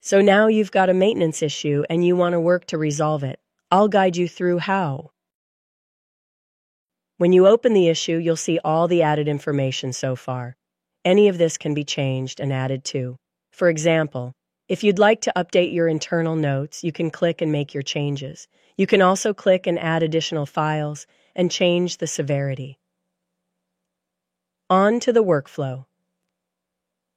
So now you've got a maintenance issue and you want to work to resolve it. I'll guide you through how. When you open the issue, you'll see all the added information so far. Any of this can be changed and added to. For example, if you'd like to update your internal notes, you can click and make your changes. You can also click and add additional files and change the severity. On to the workflow.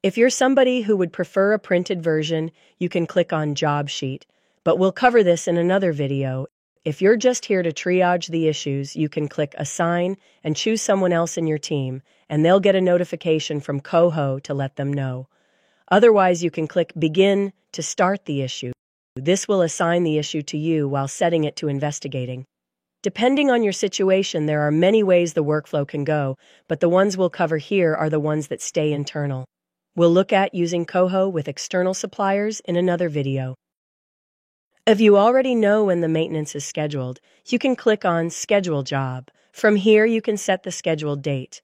If you're somebody who would prefer a printed version, you can click on Job Sheet, but we'll cover this in another video. If you're just here to triage the issues, you can click Assign and choose someone else in your team, and they'll get a notification from Coho to let them know. Otherwise, you can click Begin to start the issue. This will assign the issue to you while setting it to investigating. Depending on your situation, there are many ways the workflow can go, but the ones we'll cover here are the ones that stay internal. We'll look at using Coho with external suppliers in another video. If you already know when the maintenance is scheduled, you can click on Schedule Job. From here, you can set the scheduled date.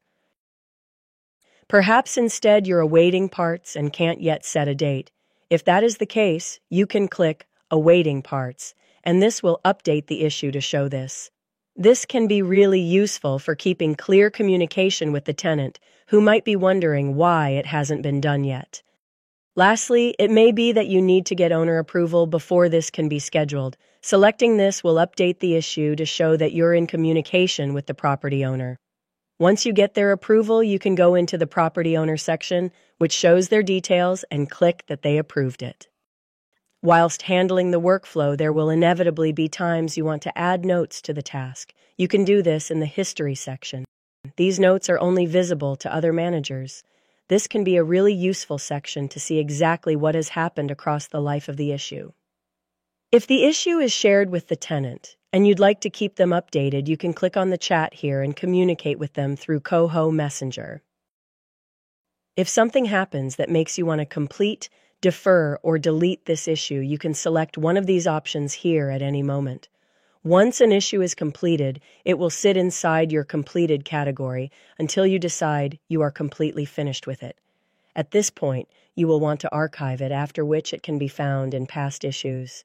Perhaps instead you're awaiting parts and can't yet set a date. If that is the case, you can click Awaiting Parts, and this will update the issue to show this. This can be really useful for keeping clear communication with the tenant, who might be wondering why it hasn't been done yet. Lastly, it may be that you need to get owner approval before this can be scheduled. Selecting this will update the issue to show that you're in communication with the property owner. Once you get their approval, you can go into the property owner section, which shows their details, and click that they approved it. Whilst handling the workflow, there will inevitably be times you want to add notes to the task. You can do this in the History section. These notes are only visible to other managers. This can be a really useful section to see exactly what has happened across the life of the issue. If the issue is shared with the tenant and you'd like to keep them updated, you can click on the chat here and communicate with them through Coho Messenger. If something happens that makes you want to complete, defer, or delete this issue, you can select one of these options here at any moment. Once an issue is completed, it will sit inside your completed category until you decide you are completely finished with it. At this point, you will want to archive it, after which it can be found in past issues.